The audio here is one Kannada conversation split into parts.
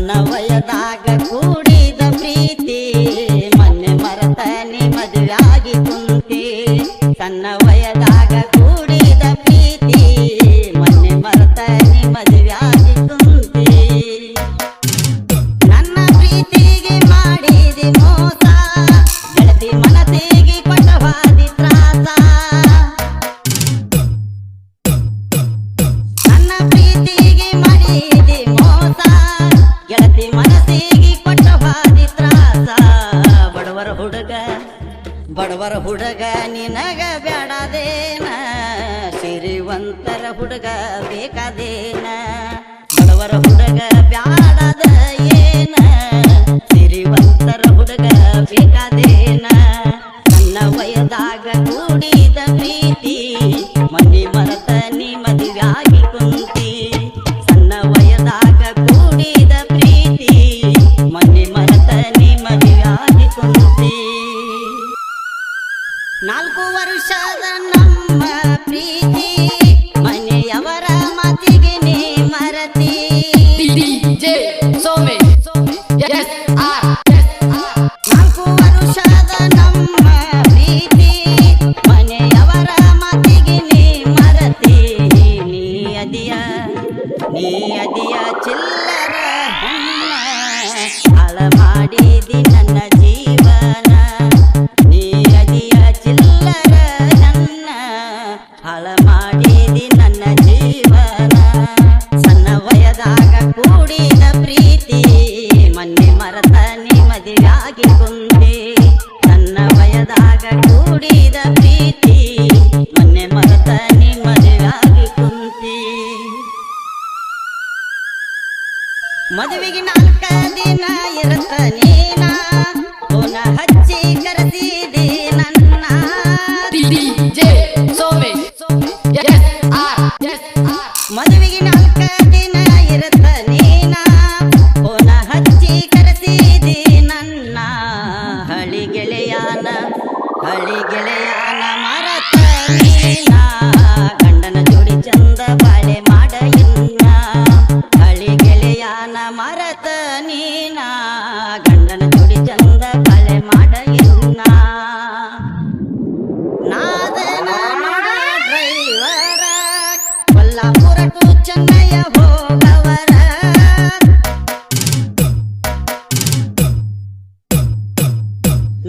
ಸಣ್ಣ ವಯದಾಗ ಕೂಡಿದ ಪ್ರೀತಿ ಮೊನ್ನೆ ಮರೆತ ನೀ ಮದುವೆಯಾಗಿ ಕುಂತಿ ಸಣ್ಣ ವಯದಾಗ ಕೂಡಿದ ಪ್ರೀತಿ ಮೊನ್ನೆ ಮರೆತ ನೀ ಮದುವೆಯಾಗಿ ಕುಂತಿ ನನ್ನ ಪ್ರೀತಿಗೆ ಮಾಡಿದಿ ಮೋಸ ಗೆಳತಿ ಮನಸ್ಸಿಗೆ ಕೊಟ್ಟವಾದಿ ತ್ರಾಸ ನನ್ನ ಪ್ರೀತಿಗೆ ಮಾಡಿದಿ ಮೋಸ ಗೆಳತಿ ಮನಸ್ಸಿಗೆ ಕೊಟ್ಟವಾದಿ ತ್ರಾಸ ಬಡವರ ಹುಡುಗ ನಿನಗ ಬ್ಯಾಡದೇನ ಸಿರಿವಂತರ ಹುಡುಗ ಬೇಕಾದೇನ ಬಡವರ ಹುಡುಗ ಬ್ಯಾಡದ ಏನ ಸಿರಿವಂತರ ಹುಡುಗ ಬೇಕಾದೇನ ನನ್ನ ವಯದಾಗ ಕೂಡಿದ ಪ್ರೀತಿ ಮನೆ ಮರೆತ ನೀ ಮದುವೆಯಾಗಿ ಕುಂತಿ ಸಣ್ಣ ವಯದಾಗ ಕೂಡಿದ ಪ್ರೀತಿ ಮನೆ ಮರೆತ ನೀ ಮದುವೆಯಾಗಿ ಕುಂತಿ 4 ವರ್ಷದ ನಮ್ಮ ಪ್ರೀತಿ ಮನೆಯವರ ಮಾತಿಗೆ ನೀ ಮರತಿ DJ Some Yes R 4 ವರ್ಷದ ನಮ್ಮ ಪ್ರೀತಿ ಮನೆಯವರ ಮಾತಿಗೆ ನೀ ಮರತಿ ನೀ ಅದಿಯ ಚಿಲ್ಲರ ಹಾಳ ಮಾಡಿದಿ ನನ್ನ ಜೀವನ ನೀ ಅದಿಯ ಚಿಲ್ಲರ ಹಾಳ ಮಾಡಿದಿ ನನ್ನ ಜೀವನ ಸಣ್ಣ ವಯದಾಗ ಕೂಡಿದ ಪ್ರೀತಿ ಮೊನ್ನೆ ಮರೆತ ನೀ ಮದುವೆಯಾಗಿ ಕುಂತಿ ಸಣ್ಣ ವಯದಾಗ ಕೂಡಿದ ಪ್ರೀತಿ ಮೊನ್ನೆ ಮರೆತ ನೀ ಮದುವೆಯಾಗಿ ಕುಂತಿ ಮದುವೆಗೆ 4 ದಿನ ಇರುತ್ತ ನೀನ ಫೋನ ಹಚ್ಚಿ ಕರೆಸಿದಿ ನನ್ನ DJ Some Yes R ಮದುವೆಗೆ 4 ದಿನ ಇರುತ್ತ ನೀನ ಫೋನ ಹಚ್ಚಿ ಕರೆಸಿದಿ ನನ್ನ ಹಳಿ ಗೆಳೆಯಾನ ಮರತ ನೀನ ಗಂಡನ ಜೋಡಿ ಚಂದ ಬಾಳೆ ಮಾಡ ಇನ್ನ ಹಳಿ ಗೆಳೆಯಾನ ಮರತ ನೀನ ಗಂಡನ ಜೋಡಿ ಚಂದ ಬಾಳೆ ಮಾಡ ಇನ್ನ ನಾದನ ನೋಡ ಡ್ರೈವರ ಕೊಲ್ಲಾಪುರ ಟು ಚೆನ್ನಯ್ಯ ಹೋಗವರ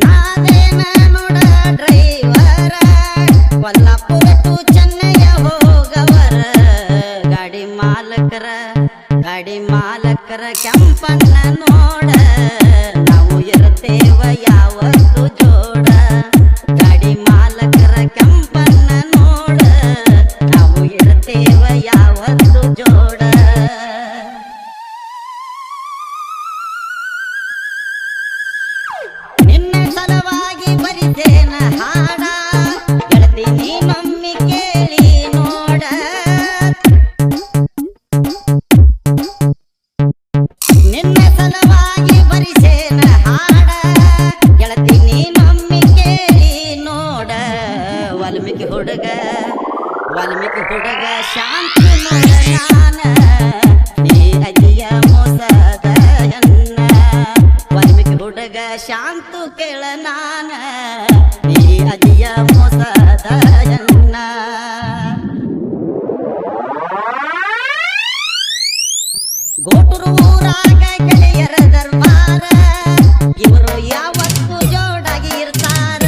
ನಾದೇನ ನೋಡ ಡ್ರೈವರ ಕೊಲ್ಲಾಪುರ ಟು ಚೆನ್ನಯ್ಯ ಹೋಗವರ ಗಾಡಿ ಮಾಲಕರ ಕೆಂಪಣ್ಣ ನೋಡ ನಾವು ಇರ್ತೇವ ಯಾವತ್ತು ಜೋಡ ಗಾಡಿ ಮಾಲಕರ ಕೆಂಪಣ್ಣ ನೋಡ ನಾವು ಇರ್ತೇವ ಯಾವತ್ತು ಜೋಡ ನಿನ್ನ ಸಲವಾಗಿ ಬರಿತೇನ ಹಾಡ ಗೆಳತಿ ನೀನೊಮ್ಮೆ ಕೇಳಿ ನೋಡ ನಿನ್ನ ಸಲವಾಗಿ ಬರಿಸೇನ ಹಾಡ ಗೆಳತಿ ನೀನೊಮ್ಮೆ ಕೇಳಿ ನೋಡ ವಾಲ್ಮೀಕಿ ಹುಡುಗ ಶಾಂತಿ ನೋಡ ನಾನ ನೀ ಅದಿಯ ಮೋಸದ ಎನ್ನ ವಾಲ್ಮೀಕಿ ಹುಡುಗ ಶಾಂತು ಕೇಳ ನಾನ ನೀ ಅದಿಯ ಮೋಸದ ಎನ್ನ ಗೋಟುರು ಊರಾಗ ಗೆಳೆಯರ ದರ್ಬಾರ ಇವರು ಯಾವತ್ತು ಜೋಡಾಗಿ ಇರ್ತಾರ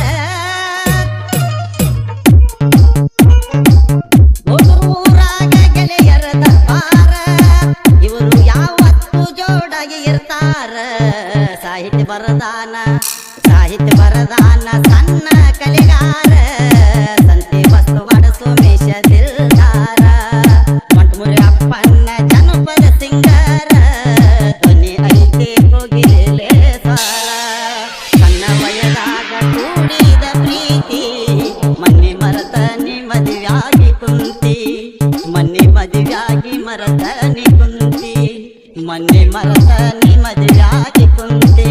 ಗೋಟುರು ಊರಾಗ ಗೆಳೆಯರ ದರ್ಬಾರ ಇವರು ಯಾವತ್ತು ಜೋಡಾಗಿ ಇರ್ತಾರ ಸಾಹಿತ್ಯ ಬರದಾನ ಸಣ್ಣ ಕಲೆಗಾರ ಸಂತೆ ಬಸವಾಡ ಸೋಮೇಶ ದಿಲ್ದಾರ ಮಂಟಮುರಿ ಅಪ್ಪಣ್ಣ ಜನಪದ ಸಿಂಗಾರ ಧ್ವನಿ ಐತೆ ಕೋಗಿಲೆ ಸಾರ ಸಣ್ಣ ವಯದಾಗ ಕೂಡಿದ ಪ್ರೀತಿ ಮೊನ್ನೆ ಮರೆತ ನೀ ಮದುವೆಯಾಗಿ ಕುಂತಿ ಮೊನ್ನೆ ಮದುವೆಯಾಗಿ ಮರೆತ ನೀ ಕುಂತಿ ಮೊನ್ನೆ ಮರೆತ ನೀ ಮದುವೆಯಾಗಿ ಕುಂತಿ